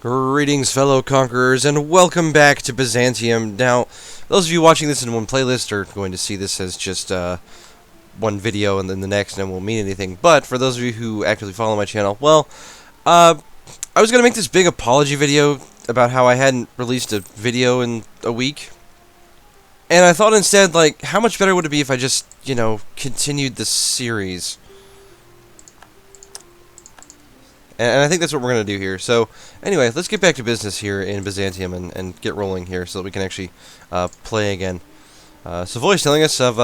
Greetings, fellow conquerors, and welcome back to Byzantium. Now, those of you watching this in one playlist are going to see this as just one video and then the next, and it won't mean anything. But for those of you who actively follow my channel, well, I was going to make this big apology video about how I hadn't released a video in a week. And I thought instead, like, how much better would it be if I just, continued the series? And I think that's what we're going to do here. So, anyway, let's get back to business here in Byzantium and get rolling here so that we can actually play again. Savoy's telling us of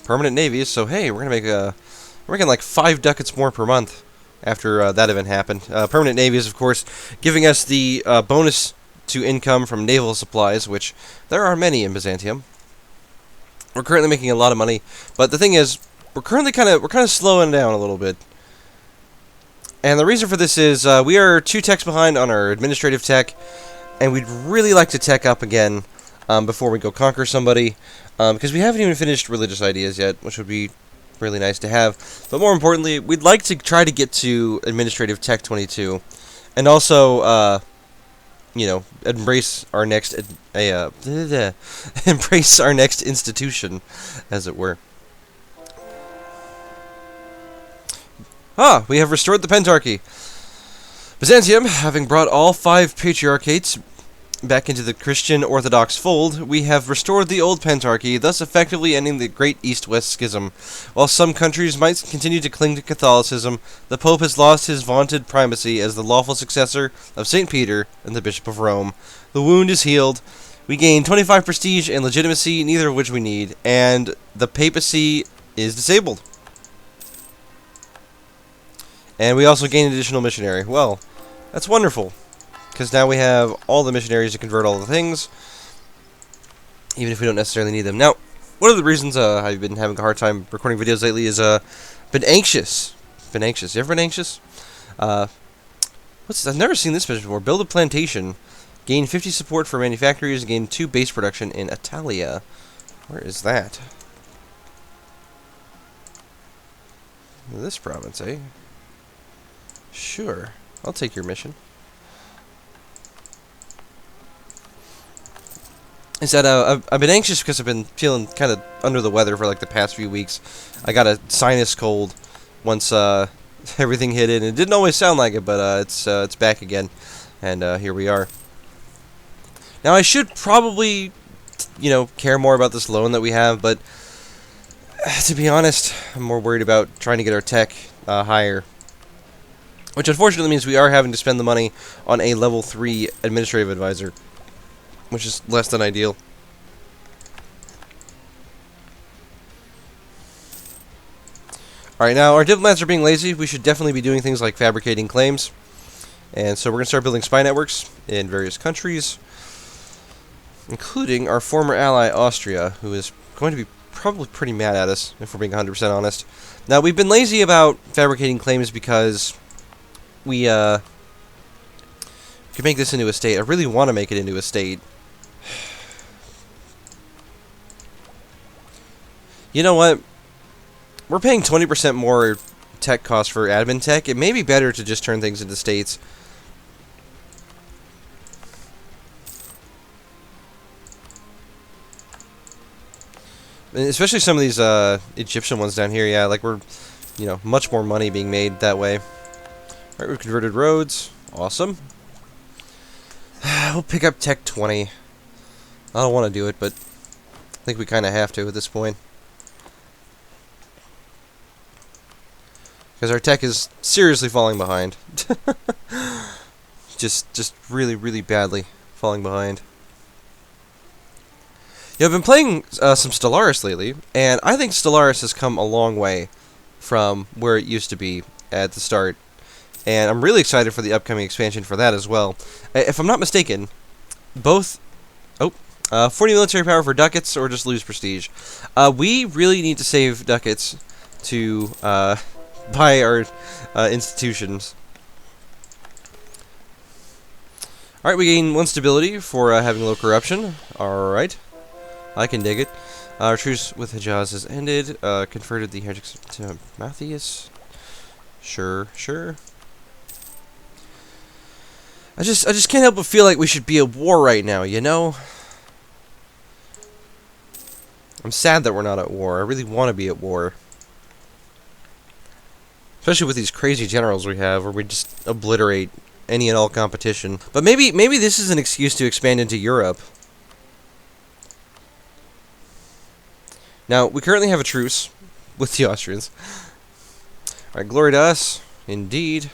permanent navies, so hey, we're making like 5 ducats more per month after that event happened. Permanent navies, of course, giving us the bonus to income from naval supplies, which there are many in Byzantium. We're currently making a lot of money, but the thing is, we're kind of slowing down a little bit. And the reason for this is we are 2 techs behind on our administrative tech, and we'd really like to tech up again before we go conquer somebody, because we haven't even finished religious ideas yet, which would be really nice to have. But more importantly, we'd like to try to get to administrative tech 22, and also, embrace our next embrace our next institution, as it were. We have restored the Pentarchy. Byzantium, having brought all 5 patriarchates back into the Christian Orthodox fold, we have restored the old Pentarchy, thus effectively ending the Great East-West Schism. While some countries might continue to cling to Catholicism, the Pope has lost his vaunted primacy as the lawful successor of St. Peter and the Bishop of Rome. The wound is healed. We gain 25 prestige and legitimacy, neither of which we need, and the papacy is disabled. And we also gain an additional missionary. Well, that's wonderful, because now we have all the missionaries to convert all the things, even if we don't necessarily need them. Now, one of the reasons I've been having a hard time recording videos lately is been anxious. Been anxious. You ever been anxious? I've never seen this mission before. Build a plantation. Gain 50 support for manufacturers. Gain 2 base production in Italia. Where is that? This province, eh? Sure, I'll take your mission. Is that I've been anxious because I've been feeling kind of under the weather for like the past few weeks. I got a sinus cold once everything hit in. It didn't always sound like it, but it's back again, and here we are. Now I should probably care more about this loan that we have, but to be honest, I'm more worried about trying to get our tech higher. Which unfortunately means we are having to spend the money on a level 3 administrative advisor, which is less than ideal. Alright, now our diplomats are being lazy. We should definitely be doing things like fabricating claims. And so we're going to start building spy networks in various countries, including our former ally Austria, who is going to be probably pretty mad at us, if we're being 100% honest. Now, we've been lazy about fabricating claims because we could make this into a state. I really want to make it into a state. You know what? We're paying 20% more tech cost for admin tech. It may be better to just turn things into states. And especially some of these Egyptian ones down here. Yeah, like we're, much more money being made that way. Alright, we've converted roads. Awesome. We'll pick up Tech 20. I don't want to do it, but I think we kind of have to at this point. Because our tech is seriously falling behind. just really, really badly falling behind. I've been playing some Stellaris lately, and I think Stellaris has come a long way from where it used to be at the start. And I'm really excited for the upcoming expansion for that as well. If I'm not mistaken, both 40 military power for ducats or just lose prestige. We really need to save ducats to buy our institutions. Alright, we gain 1 stability for having low corruption. Alright, I can dig it. Our truce with Hejaz has ended. Converted the heretics to Matthias. Sure. I just can't help but feel like we should be at war right now, you know? I'm sad that we're not at war. I really want to be at war. Especially with these crazy generals we have, where we just obliterate any and all competition. But maybe this is an excuse to expand into Europe. Now, we currently have a truce with the Austrians. Alright, glory to us. Indeed.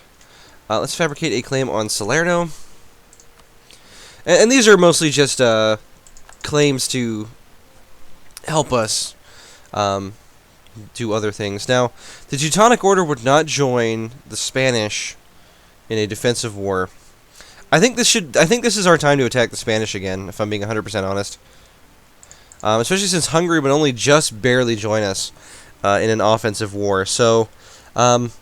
Let's fabricate a claim on Salerno. And these are mostly just claims to help us do other things. Now, the Teutonic Order would not join the Spanish in a defensive war. I think this is our time to attack the Spanish again, if I'm being 100% honest. Especially since Hungary would only just barely join us in an offensive war. So, God,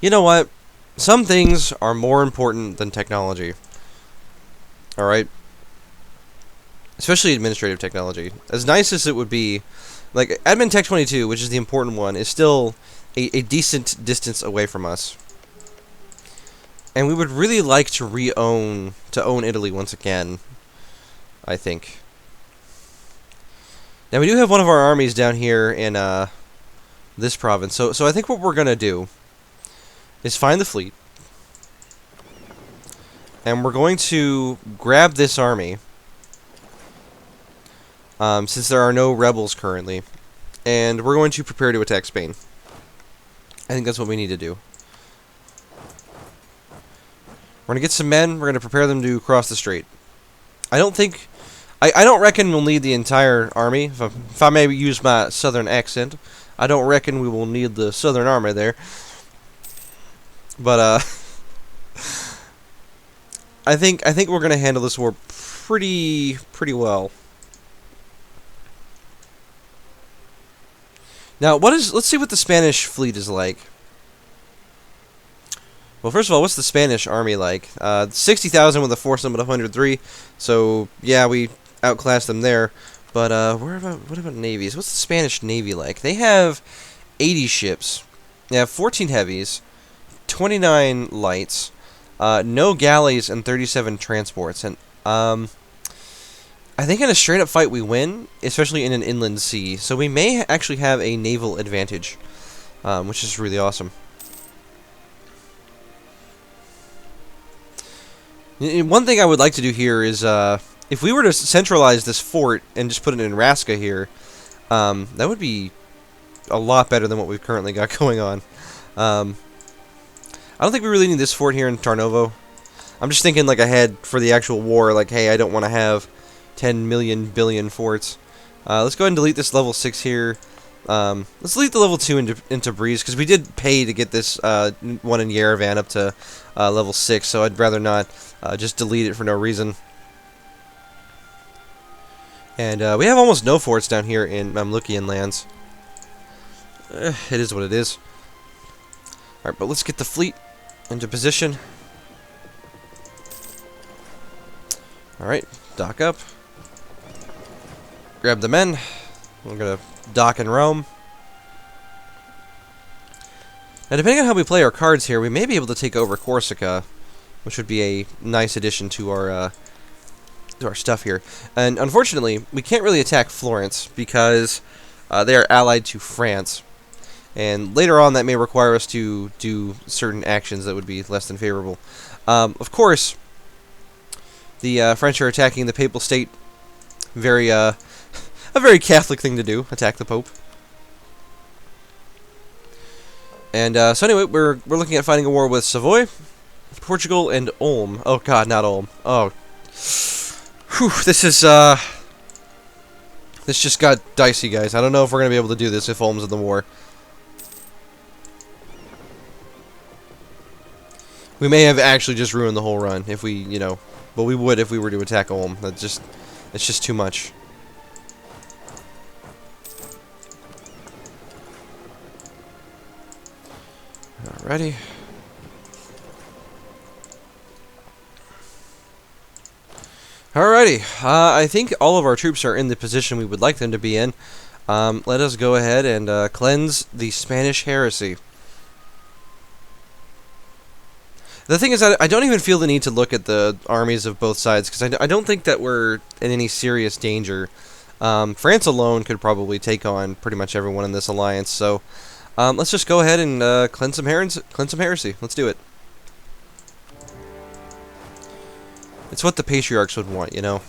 you know what? Some things are more important than technology. All right. Especially administrative technology. As nice as it would be, like, Admin Tech 22, which is the important one, is still a decent distance away from us. And we would really like to own Italy once again, I think. Now, we do have one of our armies down here in this province, so I think what we're going to do is find the fleet, and we're going to grab this army, since there are no rebels currently, and we're going to prepare to attack Spain. I think that's what we need to do. We're going to get some men, we're going to prepare them to cross the strait. I don't reckon we'll need the entire army. If I may use my southern accent, I don't reckon we will need the southern army there. But I think we're gonna handle this war pretty well. Now, let's see what the Spanish fleet is like. Well, first of all, what's the Spanish army like? 60,000 with a force limit of 103. So yeah, we outclassed them there. But what about navies? What's the Spanish navy like? They have 80 ships. They have 14 heavies, 29 lights, no galleys, and 37 transports. And I think in a straight-up fight we win, especially in an inland sea. So we may actually have a naval advantage, which is really awesome. One thing I would like to do here is, if we were to centralize this fort and just put it in Raska here, that would be a lot better than what we've currently got going on. I don't think we really need this fort here in Tarnovo. I'm just thinking like ahead for the actual war, like, hey, I don't want to have 10 million billion forts. Let's go ahead and delete this level 6 here. Let's delete the level 2 into Breeze, because we did pay to get this one in Yerevan up to level 6, so I'd rather not just delete it for no reason. And we have almost no forts down here in Mamlukian lands. It is what it is. Alright, but let's get the fleet into position. Alright, dock up. Grab the men. We're going to dock in Rome. Now, depending on how we play our cards here, we may be able to take over Corsica, which would be a nice addition to our stuff here. And unfortunately, we can't really attack Florence because they are allied to France. And later on, that may require us to do certain actions that would be less than favorable. Of course, the French are attacking the Papal State. A very Catholic thing to do, attack the Pope. And so anyway, we're looking at fighting a war with Savoy, Portugal, and Ulm. Oh God, not Ulm. Oh, whew, this just got dicey, guys. I don't know if we're gonna be able to do this if Ulm's in the war. We may have actually just ruined the whole run if we, but we would if we were to attack Ulm. It's just too much. Alrighty. Alrighty. I think all of our troops are in the position we would like them to be in. Let us go ahead and cleanse the Spanish heresy. The thing is, I don't even feel the need to look at the armies of both sides, because I don't think that we're in any serious danger. France alone could probably take on pretty much everyone in this alliance, so let's just go ahead and cleanse some heresy. Let's do it. It's what the patriarchs would want, you know.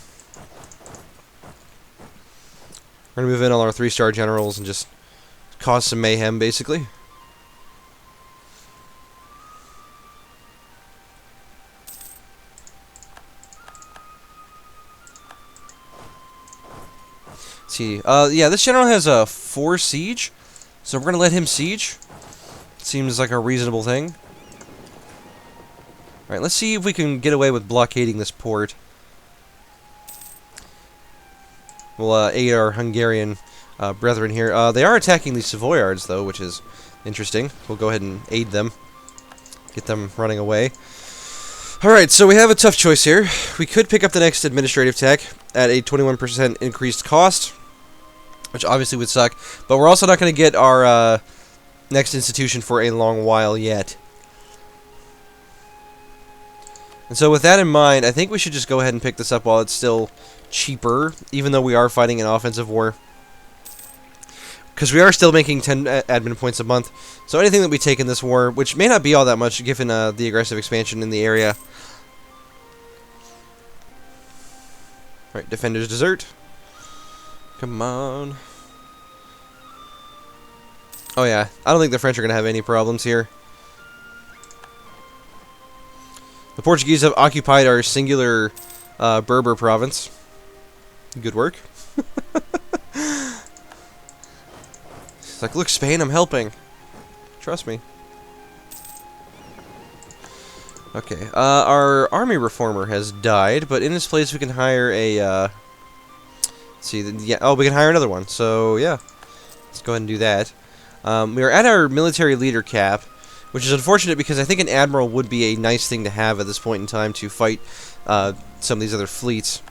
We're going to move in all our 3-star generals and just cause some mayhem, basically. Let's see. Yeah, this general has a 4 siege, so we're going to let him siege. Seems like a reasonable thing. Alright, let's see if we can get away with blockading this port. We'll aid our Hungarian brethren here. They are attacking the Savoyards, though, which is interesting. We'll go ahead and aid them. Get them running away. Alright, so we have a tough choice here. We could pick up the next administrative tech at a 21% increased cost, which obviously would suck. But we're also not going to get our next institution for a long while yet. And so with that in mind, I think we should just go ahead and pick this up while it's still cheaper, even though we are fighting an offensive war. Because we are still making 10 admin points a month. So anything that we take in this war, which may not be all that much given the aggressive expansion in the area. Alright, defenders desert. Come on. Oh yeah, I don't think the French are going to have any problems here. The Portuguese have occupied our singular Berber province. Good work. It's like, look, Spain, I'm helping. Trust me. Okay, our army reformer has died, but in his place we can hire a, let's see, yeah, oh, we can hire another one, so, yeah. Let's go ahead and do that. We are at our military leader cap, which is unfortunate because I think an admiral would be a nice thing to have at this point in time to fight some of these other fleets.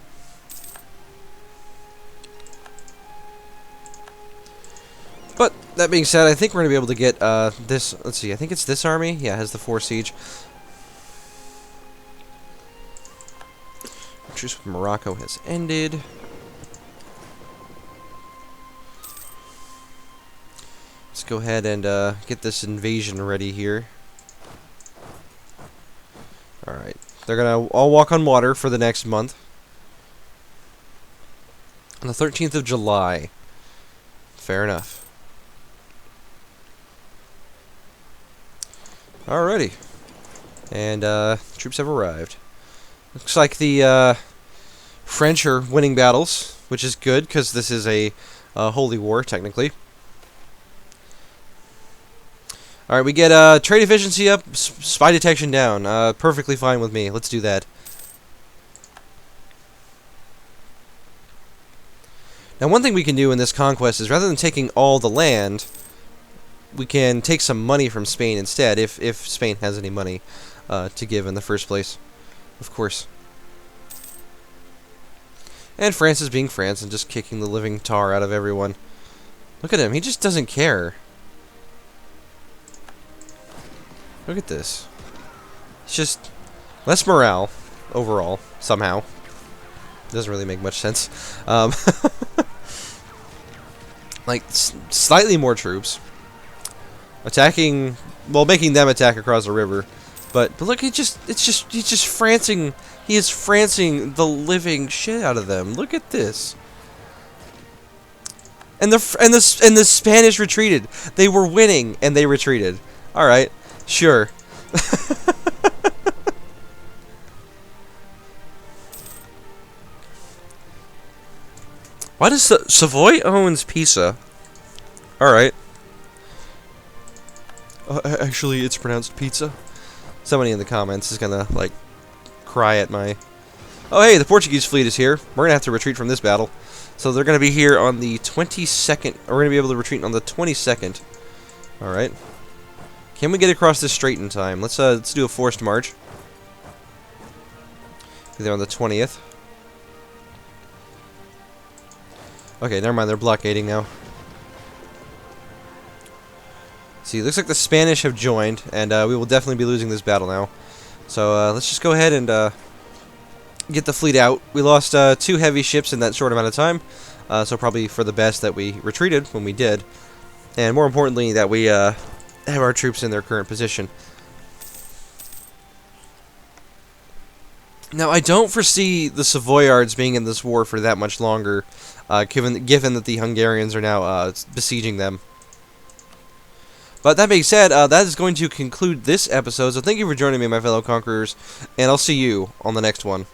But, that being said, I think we're going to be able to get this, let's see, I think it's this army? Yeah, it has the 4 siege. Truce with Morocco has ended. Let's go ahead and get this invasion ready here. Alright. They're going to all walk on water for the next month. On the 13th of July. Fair enough. Alrighty. And troops have arrived. Looks like the French are winning battles, which is good because this is a holy war, technically. Alright, we get trade efficiency up, spy detection down. Perfectly fine with me. Let's do that. Now, one thing we can do in this conquest is, rather than taking all the land, we can take some money from Spain instead, if Spain has any money to give in the first place. Of course. And France is being France and just kicking the living tar out of everyone. Look at him. He just doesn't care. Look at this. It's just less morale overall, somehow. Doesn't really make much sense. Like, slightly more troops. Attacking, well, making them attack across the river. But look, he's just francing. He is francing the living shit out of them. Look at this. And the Spanish retreated. They were winning and they retreated. All right. Sure. Why does Savoy owns Pisa? Alright. Actually, it's pronounced pizza. Somebody in the comments is gonna, like, cry at my... Oh, hey, the Portuguese fleet is here. We're gonna have to retreat from this battle. So they're gonna be here on the 22nd. We're gonna be able to retreat on the 22nd. Alright. Can we get across this strait in time? Let's do a forced march. Be there on the 20th. Okay, never mind. They're blockading now. See, it looks like the Spanish have joined, and we will definitely be losing this battle now. So let's just go ahead and get the fleet out. We lost 2 heavy ships in that short amount of time, so probably for the best that we retreated when we did, and more importantly that we have our troops in their current position. Now, I don't foresee the Savoyards being in this war for that much longer, given that the Hungarians are now besieging them. But that being said, that is going to conclude this episode, so thank you for joining me, my fellow conquerors, and I'll see you on the next one.